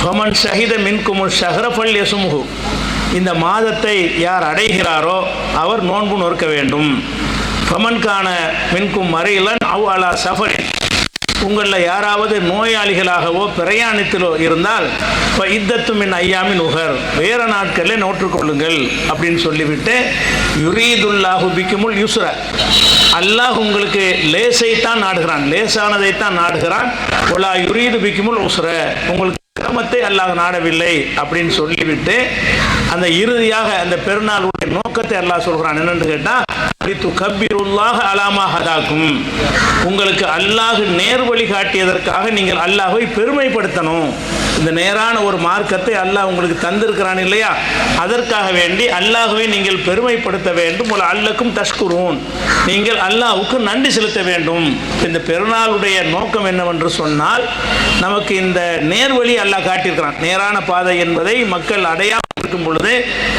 ஃபமன் ஷஹித மின்குமுல் ஷஹ்ர ஃபல்யசும்ஹு, இந்த மாதத்தை யார் அடைகிறாரோ அவர் நோன்பு நோற்க வேண்டும். ஃபமன் கான மின்கும் மறையிலன் அவ் அலா சஃபரின், உங்களில் யாராவது நோயாளிகளாகவோ பிரயாணித்திலோ இருந்தால் இப்போ இத்தத்து மின் ஐயாமின் உகர், வேறு நாட்களில் நோற்றுக்கொள்ளுங்கள் அப்படின்னு சொல்லிவிட்டு யுரீதுல்லாஹு பிக்குமுல் யுஸ்ர, அல்லாஹ் உங்களுக்கு லேசைத்தான் நாடுகிறான், லேசானதைத்தான் நாடுகிறான். ஒலா யுரீது பிக்குமுல் உஸ்ர, உங்களுக்கு கிரமத்தை அல்லாஹ் நாடவில்லை அப்படின்னு சொல்லிவிட்டு அந்த இறுதியாக அந்த பெருநாளுடைய நோக்கத்தை அல்லாஹ் சொல்கிறான். என்னன்னு கேட்டால் கபீருல்லாஹ் அலாமா ஹதாக்கும், உங்களுக்கு அல்லாஹ் நேர்வழி காட்டியதற்காக நீங்கள் அல்லாஹை பெருமைப்படுத்தணும். இந்த நேரான ஒரு மார்க்கத்தை அல்லாஹ் உங்களுக்கு தந்திருக்கிறான் இல்லையா, அதற்காக வேண்டி அல்லாஹ்வை நீங்கள் பெருமைப்படுத்த வேண்டும். ஒரு அல்லக்கும் தஷ்குரூன், நீங்கள் அல்லாஹ்வுக்கு நன்றி செலுத்த வேண்டும். இந்த பெருநாளுடைய நோக்கம் என்னவென்று சொன்னால், நமக்கு இந்த நேர்வழி அல்லாஹ் காட்டியிருக்கிறான். நேரான பாதை என்பதை மக்கள் அடையாமல் இருக்கும் பொழுது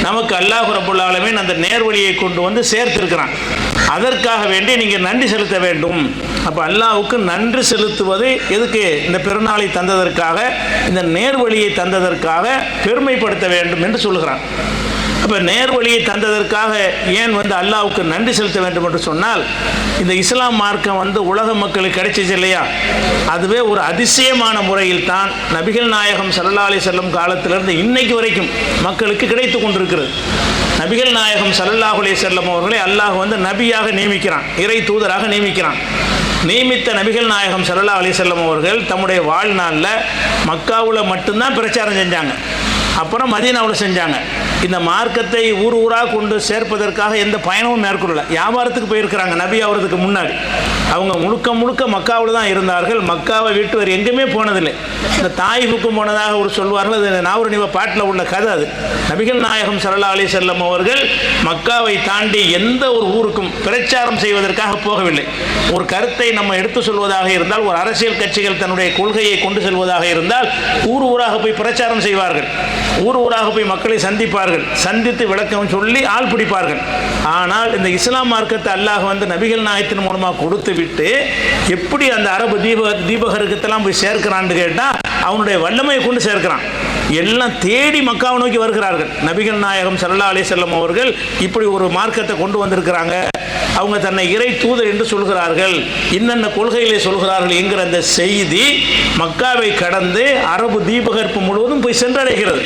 நமக்கு அல்லாஹ் ரப்பல் ஆலமீன் அந்த நேர்வழியை கொண்டு வந்து சேர்த்திருக்கிறான். அதற்காக வேண்டி நீங்கள் நன்றி செலுத்த வேண்டும். அப்போ அல்லாஹ்வுக்கு நன்றி செலுத்துவது எதுக்கு? இந்த பெருநாளை தந்ததற்காக, இந்த நேர்வழியை தந்ததற்காக பெருமைப்படுத்த வேண்டும் என்று சொல்கிறான். அப்போ நேர்வழியை தந்ததற்காக ஏன் அல்லாஹ்வுக்கு நன்றி செலுத்த வேண்டும் என்று சொன்னால், இந்த இஸ்லாம் மார்க்கம் உலக மக்களுக்கு கிடைச்சிச்சு இல்லையா, அதுவே ஒரு அதிசயமான முறையில் தான் நபிகள் நாயகம் ஸல்லல்லாஹு அலைஹி வஸல்லம் காலத்திலிருந்து இன்னைக்கு வரைக்கும் மக்களுக்கு கிடைத்து கொண்டிருக்கிறது. நபிகள் நாயகம் ஸல்லல்லாஹு அலைஹி வஸல்லம் அவர்களை அல்லாஹ் நபியாக நியமிக்கிறான், இறை தூதராக நியமிக்கிறான். நியமித்த நபிகள் நாயகம் ஸல்லல்லாஹு அலைஹி வஸல்லம் அவர்கள் தம்முடைய வாழ்நாளில் மக்காவில் மட்டும்தான் பிரச்சாரம் செஞ்சாங்க, அப்புறம் மதீனாவில் செஞ்சாங்க. இந்த மார்க்கத்தை ஊர் ஊராக கொண்டு சேர்ப்பதற்காக எந்த பயணமும் மேற்கொள்ளல. வியாபாரத்துக்கு போயிருக்கிறாங்க நபி ஆகிறதுக்கு முன்னாடி. அவங்க முழுக்க முழுக்க மக்காவில் தான் இருந்தார்கள். மக்காவை விட்டு வேறு எங்கேயுமே போனதில்லை. இந்த தாயிஃபுக்கு போனதாக ஒரு சொல்வார்கள், அது நாவரணிவ பாட்டில் உள்ள கதை. அது நபிகள் நாயகம் ஸல்லல்லாஹு அலைஹி வஸல்லம் அவர்கள் மக்காவை தாண்டி எந்த ஒரு ஊருக்கும் பிரச்சாரம் செய்வதற்காக போகவில்லை. ஒரு கருத்தை நம்ம எடுத்து சொல்வதாக இருந்தால், ஒரு அரசியல் கட்சிகள் தன்னுடைய கொள்கையை கொண்டு செல்வதாக இருந்தால் ஊர் ஊராக போய் பிரச்சாரம் செய்வார்கள், ஊர் ஊராக போய் மக்களை சந்திப்பார்கள், சந்தித்து விளக்கம் சொல்லி ஆள் பிடிப்பார்கள். ஆனால் இந்த இஸ்லாம் மார்க்கத்தை அல்லாஹ் நபிகள் நாயகத்தின் மூலமாக கொடுத்து விட்டு எப்படி அந்த அரபு தீபகருக்கத்தெல்லாம் போய் சேர்க்கிறான்னு கேட்டால் அவனுடைய வல்லமையை கொண்டு சேர்க்கிறான். எல்லாம் தேடி மக்காவை நோக்கி வருகிறார்கள். நபிகள் நாயகம் ஸல்லல்லாஹு அலைஹி வஸல்லம் அவர்கள் இப்படி ஒரு மார்க்கத்தை கொண்டு வந்திருக்கிறாங்க, அவங்க தன்னை இறை தூதர் என்று சொல்கிறார்கள், இன்னென்ன கொள்கைகளை சொல்கிறார்கள் என்கிற அந்த செய்தி மக்காவை கடந்து அரபு தீபகற்பு முழுவதும் போய் சென்றடைகிறது.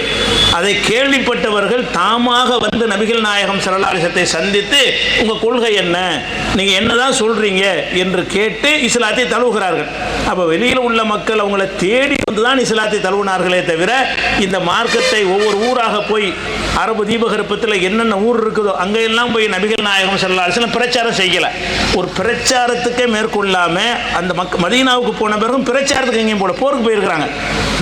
அதை கேள்விப்பட்டவர்கள் தாமாக நபிகள் நாயகம் ஸல்லல்லாஹு அலைஹி வஸல்லத்தை சந்தித்து உங்கள் கொள்கை என்ன, நீங்கள் என்னதான் சொல்கிறீங்க என்று கேட்டு இஸ்லாத்தை தழுவுகிறார்கள். அப்போ வெளியில் உள்ள மக்கள் அவங்கள தேடி வந்துதான் இஸ்லாத்தை தழுவினார்களே தவிர இந்த மார்க்கத்தை ஒவ்வொரு ஊராக போய் அரபு தீபகற்பத்தில் என்னென்ன ஊர் இருக்குதோ அங்கெல்லாம் போய் நபிகள் நாயகம் ஸல்லல்லாஹு அலைஹி வஸல்லம் பிரச்சாரம் செய்யலை. ஒரு பிரச்சாரத்துக்கே மேற்கொள்ளாமல் அந்த மதீனாவுக்கு போன பிறகும் பிரச்சாரத்துக்கு எங்கேயும் போல போருக்கு போயிருக்கிறாங்க.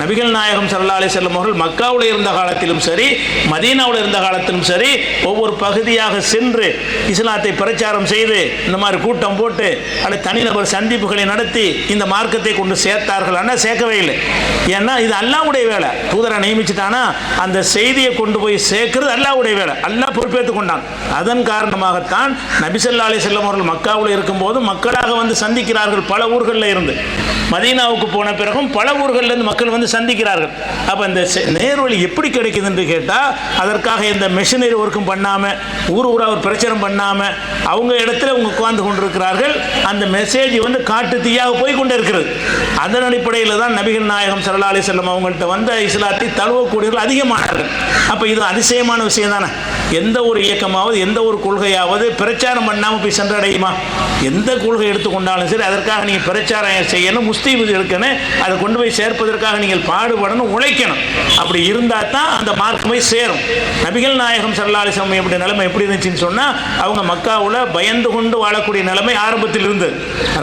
நபிகள் நாயகம் ஸல்லல்லாஹு அலைஹி வஸல்லம் அவர்கள் மக்காவில் இருந்த காலத்திலும் சரி, மதீனாவில் இருந்த காலத்திலும் சரி, ஒவ்வொரு பகுதியாக சென்று இஸ்லாத்தை பிரச்சாரம் செய்து இந்த மாதிரி கூட்டம் போட்டு அல்லது தனிநபர் சந்திப்புகளை நடத்தி இந்த மார்க்கத்தை கொண்டு சேர்த்தார்கள். ஆனால் சேர்க்கவே இல்லை. ஏன்னா இது அல்லாஹ்வுடைய வேலை. தூதரை நியமிச்சுட்டானா அந்த செய்தியை கொண்டு போய் சேர்க்கிறது அல்லாஹ்வுடைய வேலை. அல்லாஹ் பொறுப்பேற்றுக் கொண்டான். அதன் காரணமாகத்தான் நபி ஸல்லல்லாஹு அலைஹி வஸல்லம் அவர்கள் மக்காவில் இருக்கும்போது மக்களாக சந்திக்கிறார்கள். பல ஊர்களில் இருந்து மதீனாவுக்கு போன பிறகும் பல ஊர்களில் இருந்து மக்கள் சந்திக்கிறார்கள். அப்போ இந்த நேர்வழி எப்படி கிடைக்குதுன்னு கேட்டால், அதற்காக எந்த மெஷினரி ஒர்க்கும் பண்ணாமல், ஊர் ஊராக ஒரு பிரச்சாரம் பண்ணாமல், அவங்க இடத்துல அவங்க உட்கார்ந்து கொண்டிருக்கிறார்கள். அந்த மெசேஜ் காட்டு தீயாக போய் கொண்டு இருக்கிறது. அதன் அடிப்படையில் தான் நபிகள் நாயகம் ஸல்லல்லாஹு அலைஹி வஸல்லம் அவங்கள்ட்ட இஸ்லாத்தை தழுவக்கூடியவர்கள் அதிகமானார்கள். அப்போ இது அதிசயமான விஷயம் தானே. எந்த ஒரு இயக்கமாவது எந்த ஒரு கொள்கையாவது பிரச்சாரம் பண்ணாமல் போய் சென்றடையுமா? எந்த கொள்கை எடுத்துக்கொண்டாலும் சரி, அதற்காக நீங்கள் பிரச்சாரம் செய்யணும், முஸ்தீபு எடுக்கணும், அதை கொண்டு போய் சேர்ப்பதற்காக நீங்கள் பாடுபடணும், உழைக்கணும். அப்படி இருந்தால் தான் அந்த மார்க்கம் போய் சேரும். நபிகள் நாயகம் ஸல்லல்லாஹு அலைஹி வஸல்லம் எப்படி நிலைமை எப்படி இருந்துச்சுன்னு சொன்னால், அவங்க மக்காவில் பயந்து கொண்டு வாழக்கூடிய நிலைமை ஆரம்பத்தில் இருந்தது.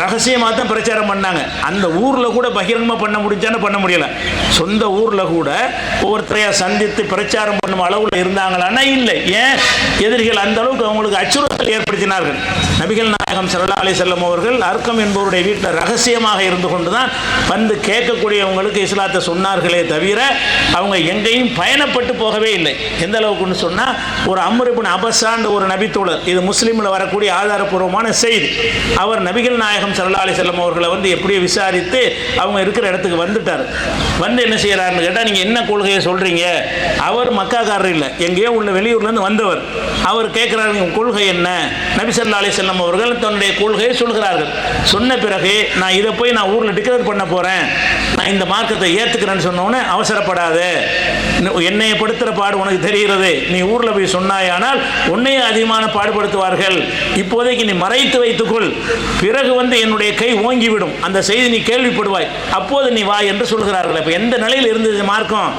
ரகசியமாக தான் பிரச்சாரம் பண்ணாங்க. அந்த ஊரில் கூட பகிரங்கமாக பண்ண முடிஞ்சான்னு பண்ண முடியலை. சொந்த ஊரில் கூட ஒவ்வொருத்தரையாக சந்தித்து பிரச்சாரம் பண்ணும் அளவில் இருந்தாங்களான்னா இல்லை. எதிரிகள் அந்த அளவுக்கு அவங்களுக்கு அச்சுறுத்தல் ஏற்படுத்தினார்கள். நபிகள் நாயகம் ஸல்லல்லாஹு அலைஹி வஸல்லம் அவர்கள் அர்க்கம் என்பவருடைய வீட்டில் ரகசியமாக இருந்து கொண்டு தான் வந்து கேட்கக்கூடியவங்களுக்கு இஸ்லாத்தை சொன்னார்களே தவிர அவங்க எங்கேயும் பயணப்பட்டு போகவே இல்லை. எந்த அளவுக்குன்னு சொன்னால், ஒரு அம்ர் இப்னு அபஸான்ற ஒரு நபித்தோழர், இது முஸ்லீமில் வரக்கூடிய ஆதாரப்பூர்வமான செய்தி, அவர் நபிகள் நாயகம் ஸல்லல்லாஹு அலைஹி வஸல்லம் அவர்களை வந்து எப்படியோ விசாரித்து அவங்க இருக்கிற இடத்துக்கு வந்துட்டார். வந்து என்ன செய்கிறாருன்னு கேட்டால், நீங்கள் என்ன கொள்கையை சொல்கிறீங்க? அவர் மக்காக்காரர் இல்லை, எங்கேயோ உள்ள வெளியூர்லேருந்து வந்தவர். அவர் கேட்குறாரு, உங்கள் கொள்கை என்ன? நபி ஸல்லல்லாஹு அலைஹி வஸல்லம் அவர்கள் தன்னுடைய கொள்கையை சொல்கிறார்கள். சொன்ன பிறகு நான் இதை போய் நான் ஊரில் டிக்ளேர் பண்ண போகிறேன், நான் இந்த மார்க்கத்தை ஏற்றுக்கிறேன்னு சொன்னோன்னே, அவசரப்படாத, என்னையை படுத்துகிற பாடு உனக்கு தெரிகிறது, நீ ஊரில் போய் சொன்னாயானால் உன்னையே அதிகமான பாடுபடுத்துவார்கள், இப்போதைக்கு நீ மறைத்து வைத்துக்கொள், பிறகு வந்து என்னுடைய கை ஓங்கிவிடும், அந்த செய்தி நீ கேள்விப்படுவாய், அப்போது நீ வா என்று சொல்கிறார்கள். இப்போ எந்த நிலையில் இருந்தது மார்க்கம்?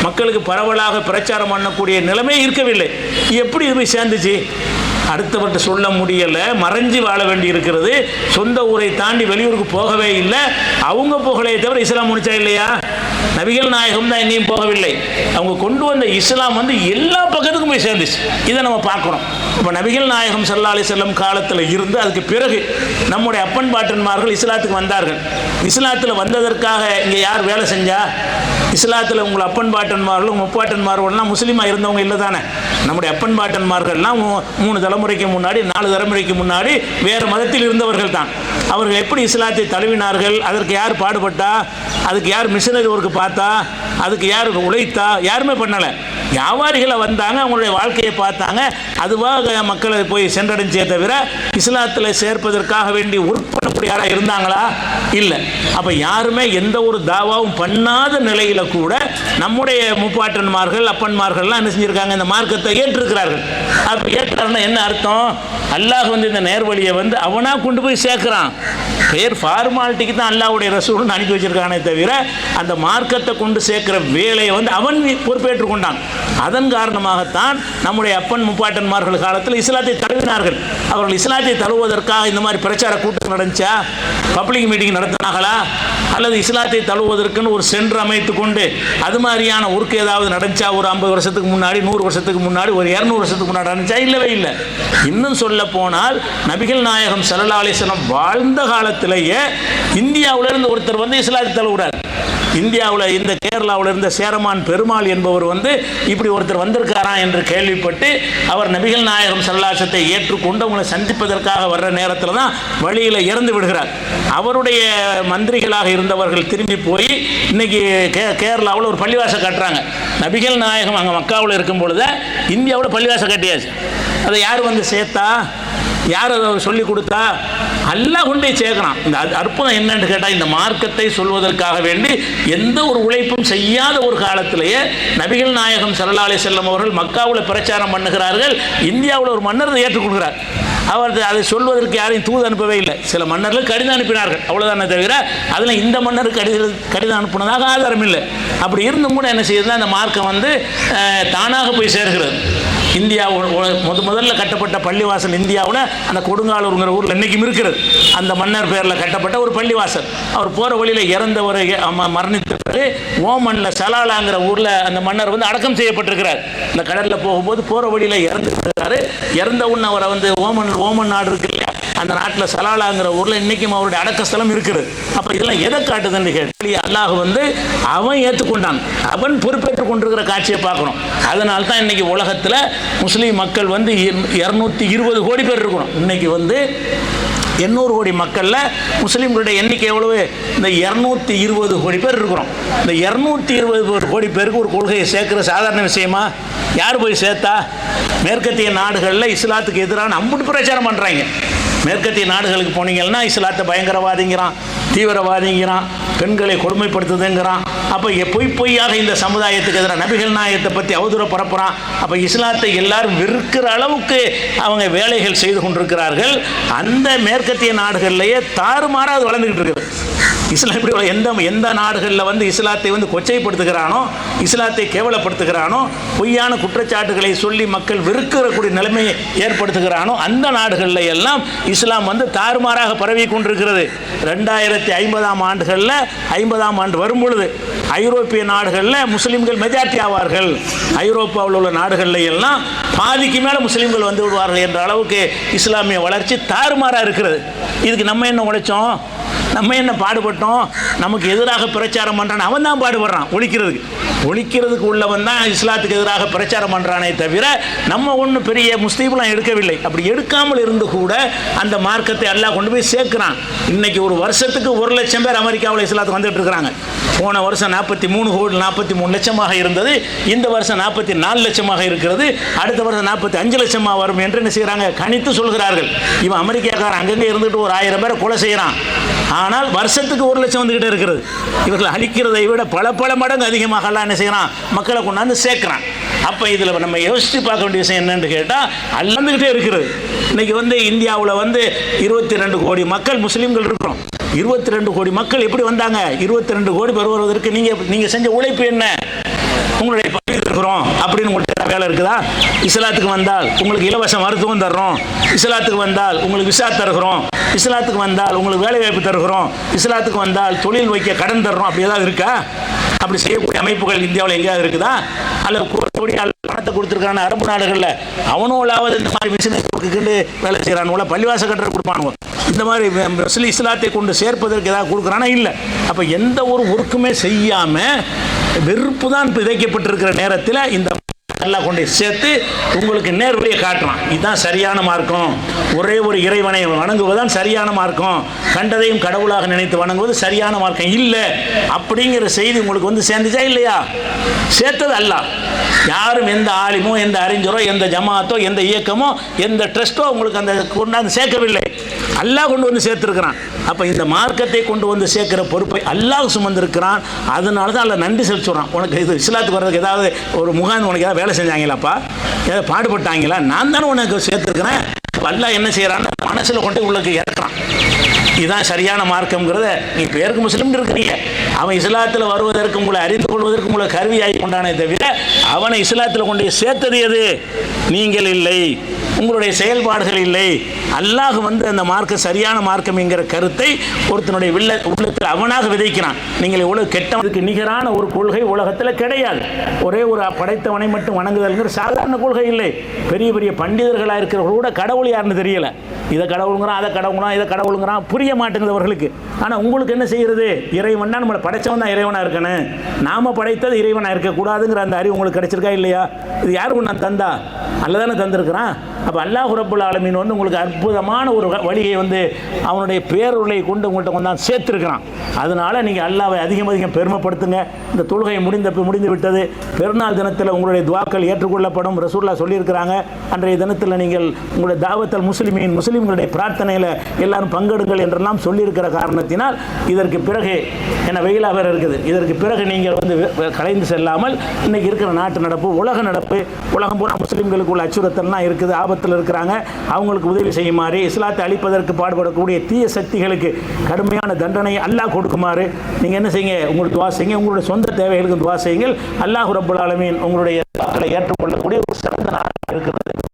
மக்களுக்கு பரவலாக பிரச்சாரம் பண்ணக்கூடிய நிலைமை இருக்கவில்லை. எப்படி இது போய் சேர்ந்துச்சு? அடுத்தவர்கிட்ட சொல்ல முடியலை, மறைஞ்சு வாழ வேண்டி இருக்கிறது, சொந்த ஊரை தாண்டி வெளியூருக்கு போகவே இல்லை. அவங்க போகலையே தவிர இஸ்லாம் முடிச்சா இல்லையா? நபிகள் நாயகம் தான் எங்கேயும் போகவில்லை. அவங்க கொண்டு வந்த இஸ்லாம் வந்து எல்லா பக்கத்துக்கும் போய் சேர்ந்துச்சு. இதை நம்ம பார்க்குறோம். இப்போ நபிகள் நாயகம் ஸல்லல்லாஹு அலைஹி வஸல்லம் காலத்தில் இருந்து அதுக்கு பிறகு நம்முடைய அப்பன் பாட்டன்மார்கள் இஸ்லாத்துக்கு வந்தார்கள். இஸ்லாத்தில் வந்ததற்காக இங்கே யார் வேலை செஞ்சா? இஸ்லாத்தில் உங்கள் அப்பன் பாட்டன்மார்களும் முப்பாட்டன்மார்கள்லாம் முஸ்லீமாக இருந்தவங்க இல்லை தானே? நம்முடைய அப்பன் பாட்டன்மார்கள்லாம் 3 தலைமுறைக்கு முன்னாடி 4 தலைமுறைக்கு முன்னாடி வேறு மதத்தில் இருந்தவர்கள் தான். அவர்கள் எப்படி இஸ்லாத்தை தழுவினார்கள்? அதற்கு யார் பாடுபட்டா? அதுக்கு யார் மிஷனரி ஒர்க்கு பார்த்தா? அதுக்கு யார் உழைத்தா? யாருமே பண்ணலை. வியாபாரிகளை வந்தாங்க, அவங்களுடைய வாழ்க்கையை பார்த்தாங்க, அதுவாக மக்களை போய் சென்றடைஞ்சே தவிர இஸ்லாத்தில் சேர்ப்பதற்காக வேண்டி ஒர்க் பண்ணக்கூடிய யாராக இருந்தாங்களா? இல்லை. அப்போ யாருமே எந்த ஒரு தாவாவும் பண்ணாத நிலையில் கூட நம்முடைய முப்பாட்டன்மார்கள் அப்பன்மார்கள்லாம் என்ன செஞ்சுருக்காங்க? இந்த மார்க்கத்தை ஏற்றிருக்கிறார்கள். அப்போ ஏற்றாருன்னா என்ன அர்த்தம்? அல்லாஹ் வந்து இந்த நேர்வழியை வந்து அவனாக கொண்டு போய் சேர்க்குறான். பேர் ஃபார்மாலிட்டிக்கு தான் அல்லாஹ்வுடைய ரசூல்னு அனுப்பி வச்சிருக்கானே தவிர அந்த மார்க்கத்தை கொண்டு சேர்க்கிற வேலையை வந்து அவன் பொறுப்பேற்று கொண்டான். அதன் காரணமாகத்தான் நம்முடைய அப்பன் முப்பாட்டன்மார்கள் காலத்தில் இஸ்லாத்தை தழுவினார்கள். அவர்கள் இஸ்லாத்தை தழுவுவதற்காக இந்த மாதிரி பிரச்சார கூட்டம் நடந்துச்சா? பப்ளிக் மீட்டிங் நடத்தினாங்களா? அல்லது இஸ்லாத்தை தழுவுவதற்குன்னு ஒரு சென்டர் அமைத்து கொண்டு அது மாதிரியான ஒர்க் ஏதாவது நடந்துச்சா? ஒரு 50 வருஷத்துக்கு முன்னாடி, 100 வருஷத்துக்கு முன்னாடி, ஒரு 200 வருஷத்துக்கு முன்னாடி நடந்துச்சா? இல்லவே இல்லை. இன்னும் சொல்ல போனால் நபிகள் நாயகம் ஸல்லல்லாஹு அலைஹி வஸல்லம் வாழ்ந்த காலத்திலேயே இந்தியாவிலிருந்து ஒருத்தர் வந்து இஸ்லாத்தை தழுவுறார். இந்தியாவில் இந்த கேரளாவில் இருந்த சேரமான் பெருமாள் என்பவர் வந்து இப்படி ஒருத்தர் வந்திருக்காரா என்று கேள்விப்பட்டு அவர் நபிகள் நாயகம் ஸல்லல்லாஹு அலைஹி வஸல்லத்தை ஏற்றுக்கொண்டு அவங்களை சந்திப்பதற்காக வர்ற நேரத்தில் தான் வழியில் இறந்து விடுகிறார். அவருடைய மந்திரிகளாக இருந்தவர்கள் திரும்பி போய் இன்னைக்கு கேரளாவில் ஒரு பள்ளிவாசல் கட்டுறாங்க. நபிகள் நாயகம் அங்கே மக்காவில் இருக்கும் பொழுது இந்தியாவில் பள்ளிவாசல் கட்டியாச்சு. அதை யார் வந்து சேர்த்தா? யார் அதை சொல்லிக் கொடுத்தா? அல்லாஹ் கொண்டே சேர்க்கிறான். இந்த அற்புதம் என்னன்னு கேட்டால், இந்த மார்க்கத்தை சொல்வதற்காக வேண்டி எந்த ஒரு உழைப்பும் செய்யாத ஒரு காலத்திலேயே நபிகள் நாயகம் ஸல்லல்லாஹு அலைஹி வஸல்லம் அவர்கள் மக்காவில் பிரச்சாரம் பண்ணுகிறார்கள். இந்தியாவில் ஒரு மன்னர் ஏற்றுக்கொள்கிறார். அவர் அதை சொல்வதற்கு யாரையும் தூது அனுப்பவே இல்லை. சில மன்னர்கள் கடிதம் அனுப்பினார்கள், அவ்வளோதானே தவிர அதில் இந்த மன்னருக்கு கடிதம் அனுப்பினதாக ஆதாரம் இல்லை. அப்படி இருந்தும் கூட என்ன செய்யுதுன்னா, அந்த மார்க்கம் வந்து தானாக போய் சேர்கிறது. இந்தியா முதல்ல கட்டப்பட்ட பள்ளிவாசல் இந்தியாவில் அந்த கொடுங்காலூருங்கிற ஊரில் இன்றைக்கும் இருக்கிறது. அந்த மன்னர் பேரில் கட்டப்பட்ட ஒரு பள்ளிவாசல். அவர் போகிற வழியில் இறந்தவர் மரணித்த பிறகு ஓமனில் சலாலாங்கிற ஊரில் அந்த மன்னர் வந்து அடக்கம் செய்யப்பட்டிருக்கிறார். இந்த கடலில் போகும்போது போகிற வழியில் இறந்துருக்கிறாரு. இறந்த உடனே அவரை வந்து ஓமன் நாடு இருக்கு இல்லையா, அந்த நாட்டில் சலாலாங்கிற ஊரில் இன்றைக்கும் அவருடைய அடக்கஸ்தலம் இருக்குது. அப்போ இதெல்லாம் எதை காட்டுதுன்னு கேட்டு அல்லாஹ் வந்து அவன் ஏற்றுக்கொண்டான், அவன் பொறுப்பேற்றுக் கொண்டிருக்கிற காட்சியை பார்க்கணும். அதனால தான் இன்றைக்கி உலகத்தில் முஸ்லீம் மக்கள் வந்து 220 கோடி பேர் இருக்கணும். இன்றைக்கி வந்து 800 கோடி மக்களில் முஸ்லீம்களுடைய எண்ணிக்கை எவ்வளவு? இந்த 220 கோடி பேர் இருக்கிறோம். இந்த 220 கோடி பேருக்கு ஒரு கொள்கையை சேர்க்கிற சாதாரண விஷயமா? யார் போய் சேர்த்தா? மேற்கத்திய நாடுகளில் இஸ்லாத்துக்கு எதிரான அம்புட்டு பிரச்சாரம் பண்ணுறாங்க. மேற்கத்திய நாடுகளுக்கு போனீங்கன்னா இஸ்லாத்தை பயங்கரவாதிங்கிறான், தீவிரவாதிங்கிறான், பெண்களை கொடுமைப்படுத்துதுங்கிறான். அப்போ பொய்யாக இந்த சமுதாயத்துக்கு எதிராக நபிகள் நாயகத்தை பற்றி அவதூற பரப்புகிறான். அப்போ இஸ்லாத்தை எல்லாரும் வெறுக்கிற அளவுக்கு அவங்க வேலைகள் செய்து கொண்டிருக்கிறார்கள். அந்த மேற்கத்திய நாடுகளிலேயே தாறுமாறாக அது வளர்ந்துக்கிட்டு இருக்குது. இஸ்லாம் இப்படி எந்த நாடுகளில் வந்து இஸ்லாத்தை வந்து கொச்சைப்படுத்துகிறானோ, இஸ்லாத்தை கேவலப்படுத்துகிறானோ, பொய்யான குற்றச்சாட்டுகளை சொல்லி மக்கள் வெறுக்கக்கூடிய நிலைமையை ஏற்படுத்துகிறானோ, அந்த நாடுகளில் எல்லாம் இஸ்லாம் வந்து தாறுமாறாக பரவி கொண்டிருக்கிறது. 2050 ஆண்டு வரும் பொழுது ஐரோப்பிய நாடுகளில் முஸ்லீம்கள் மெஜாரிட்டி ஆவார்கள். ஐரோப்பாவில் உள்ள நாடுகளில் எல்லாம் பாதிக்கு மேலே முஸ்லீம்கள் வந்து விடுவார்கள் என்ற அளவுக்கு இஸ்லாமிய வளர்ச்சி தாறுமாறாக இருக்கிறது. இதுக்கு நம்ம என்ன உழைச்சோம்? நம்ம என்ன பாடுபட்டோம்? நமக்கு எதிராக பிரச்சாரம் பண்ணுறான், அவன் தான் பாடுபடுறான் ஒழிக்கிறதுக்கு உள்ளவன் தான் இஸ்லாத்துக்கு எதிராக பிரச்சாரம் பண்ணுறானே தவிர நம்ம ஒன்றும் பெரிய முஸ்லீம்லாம் எடுக்கவில்லை. அப்படி எடுக்காமல் இருந்து கூட அந்த மார்க்கத்தை அல்லாஹ் கொண்டு போய் சேர்க்கிறான். இன்னைக்கு ஒரு வருஷத்துக்கு 1 லட்சம் பேர் அமெரிக்காவில் இஸ்லாத்துக்கு வந்துட்டு இருக்கிறாங்க. போன வருஷம் 43 லட்சமாக இருந்தது, இந்த வருஷம் 44 லட்சமாக இருக்கிறது, அடுத்த வருஷம் 45 லட்சமாக வரும் என்று என்ன செய்கிறாங்க, கணித்து சொல்கிறார்கள். இவன் அமெரிக்காக்காரன் அங்கங்கே இருந்துட்டு ஒரு 1000 பேரை கொலை செய்கிறான். ஆனால் வருஷத்துக்கு 1 லட்சம் வந்துகிட்டே இருக்கிறது. இவர்கள் அழிக்கிறதை விட பல மடங்கு அதிகமாக எல்லாம் என்ன செய்யறான், மக்களை கொண்டாந்து சேர்க்கிறான். அப்போ இதில் நம்ம யோசித்து பார்க்க வேண்டிய விஷயம் என்னன்னு கேட்டால், அள்ளந்துக்கிட்டே இருக்கிறது. இன்னைக்கு வந்து இந்தியாவில் வந்து 22 கோடி மக்கள் முஸ்லீம்கள் இருக்கிறோம். 22 கோடி மக்கள் எப்படி வந்தாங்க? 22 கோடி பேர் வருவதற்கு நீங்கள் செஞ்ச உழைப்பு என்ன? உங்களுடைய பதவி இருக்கிறோம் அப்படின்னு உங்களுக்கு வேலை இருக்குதா? இஸ்லாத்துக்கு வந்தால் உங்களுக்கு இலவச மருத்துவம் தர்றோம், இஸ்லாத்துக்கு வந்தால் உங்களுக்கு விசா தருகிறோம், இஸ்லாத்துக்கு வந்தால் உங்களுக்கு வேலை வாய்ப்பு தருகிறோம், இஸ்லாத்துக்கு வந்தால் தொழில் வைக்க கடன் தர்றோம். அப்படி ஏதாவது இருக்கா? அப்படி செய்யக்கூடிய அமைப்புகள் இந்தியாவில் எங்கேயாவது இருக்குதா? அல்லது கோடி பணத்தை கொடுத்துருக்கான அரபு நாடுகளில் அவனோலாவது இந்த மாதிரி மிஷினை கொடுத்துக்கிட்டு வேலை செய்கிறானுங்களா? பள்ளிவாச கட்டுற கொடுப்பானுங்க. இந்த மாதிரி இஸ்லாத்தை கொண்டு சேர்ப்பதற்கு ஏதாவது கொடுக்குறானா? இல்லை. அப்போ எந்த ஒரு ஒர்க்குமே செய்யாமல் வெறுப்பு தான் விதைக்கப்பட்டிருக்கிற நேரத்தில் இந்த எல்லாம் கொண்டு சேர்த்து உங்களுக்கு நேர்வழியை காட்டுறான். இதுதான் சரியான மார்க்கம். ஒரே ஒரு இறைவனை வணங்குவதுதான் சரியான மார்க்கம். கண்டதையும் கடவுளாக நினைத்து வணங்குவது சரியான மார்க்கம் இல்லை அப்படிங்கிற செய்தி உங்களுக்கு வந்து சேர்ந்துச்சா இல்லையா? சேர்த்தது அல்லாஹ். யாரும் எந்த ஆலிமோ, எந்த அறிஞரோ, எந்த ஜமாத்தோ, எந்த இயக்கமோ, எந்த ட்ரஸ்ட்டோ உங்களுக்கு அந்த கொண்டாந்து சேர்க்கவில்லை. அல்லாஹ் கொண்டு வந்து சேர்த்துருக்கிறான். அப்போ இந்த மார்க்கத்தை கொண்டு வந்து சேர்க்கிற பொறுப்பை அல்லாஹ் சுமந்திருக்கிறான். அதனால தான் அல்ல நன்றி செலுத்துறான். உனக்கு இது இஸ்லாத்துக்கு வர்றதுக்கு ஏதாவது ஒரு முகாம் உனக்கு ஏதாவது வேலை செஞ்சாங்களாப்பா, ஏதாவது பாடுபட்டாங்களா? நான் தானே உனக்கு சேர்த்துருக்கிறேன். அல்லாஹ் என்ன செய்யறான்னு மனசில் கொண்டு உங்களுக்கு இறக்குறான். இதுதான் சரியான மார்க்கம்ங்கிறத நீ பேருக்கு முஸ்லீம் இருக்கிறீங்க, அவன் இஸ்லாத்தில் வருவதற்கு உங்களை அறிந்து கொள்வதற்கு உங்களை கருவியாகி கொண்டானே தவிர அவனை இஸ்லாத்தில் கொண்டு சேர்த்தது எது? நீங்கள் இல்லை, உங்களுடைய செயல்பாடுகள் இல்லை. அல்லாஹ் வந்து அந்த மார்க்கம் சரியான மார்க்கம் என்கிற கருத்தை ஒருத்தனுடைய உள்ளத்தில் அவனாக விதைக்கிறான். நீங்கள் இவ்வளவு கெட்டவனுக்கு நிகரான ஒரு கொள்கை உலகத்தில் கிடையாது. ஒரே ஒரு படைத்தவனை மட்டும் வணங்குதல்ங்கிற சாதாரண கொள்கை இல்லை. பெரிய பெரிய பண்டிதர்களாக இருக்கிறவர்கள் கூட கடவுள் யாருன்னு தெரியல. இதை கடவுளுங்கிறான், அதை கடவுளுங்கிறான், இதை கடவுளுங்கிறான், புரிய மாட்டேங்குது அவர்களுக்கு. ஆனால் உங்களுக்கு என்ன செய்யறது? இறைவன்னா நம்மளை படைச்சவன் தான் இறைவனாக இருக்கணும், நாம படைத்தது இறைவனாக இருக்கக்கூடாதுங்கிற அந்த அறிவு உங்களுக்கு கிடைச்சிருக்கா இல்லையா? இது யாருக்கு நான் தந்தா? அல்லதானே தந்திருக்கிறான். அப்போ அல்லாஹ் ரப்புல் ஆலமீன் வந்து உங்களுக்கு அற்புதமான ஒரு வழியை வந்து அவனுடைய பேருளை கொண்டு உங்கள்கிட்ட கொண்டாந்து சேர்த்துருக்கிறான். அதனால நீங்கள் அல்லாஹ்வை அதிகம் பெருமைப்படுத்துங்க. இந்த தொழுகை முடிந்து விட்டது. பெருநாள் தினத்தில் உங்களுடைய துவாக்கள் ஏற்றுக்கொள்ளப்படும் ரசூலுல்லாஹ் சொல்லியிருக்கிறாங்க. அன்றைய தினத்தில் நீங்கள் உங்களுடைய தாவத்தல் முஸ்லீம்களுடைய பிரார்த்தனையில் எல்லாரும் பங்கெடுங்கள் என்றெல்லாம் சொல்லியிருக்கிற காரணத்தினால் இதற்கு பிறகு என்ன வெயிலாக வேறு இருக்குது, இதற்கு பிறகு நீங்கள் வந்து கலைந்து செல்லாமல் இன்றைக்கி இருக்கிற நாட்டு நடப்பு, உலக நடப்பு, உலகம் பூரா முஸ்லீம்களுக்கு உள்ள அச்சுறுத்தல்லாம் இருக்குது, ஆபத்தில் இருக்கிறாங்க. அவங்களுக்கு உதவி செய்யுமாறு, இஸ்லாத்தை அழிப்பதற்கு பாடுபடக்கூடிய தீய சக்திகளுக்கு கடுமையான தண்டனை அல்லாஹ் கொடுக்குமாறு நீங்கள் என்ன செய்யுங்க? உங்களுக்கு துவா செய்யுங்க. உங்களுடைய சொந்த தேவைகளுக்கு துவா செய்யுங்கள். அல்லாஹ் ரப்புல் ஆலமீன் உங்களுடைய ஏற்றுக்கொள்ளக்கூடிய ஒரு சிறந்த நாள் இருக்கிறது.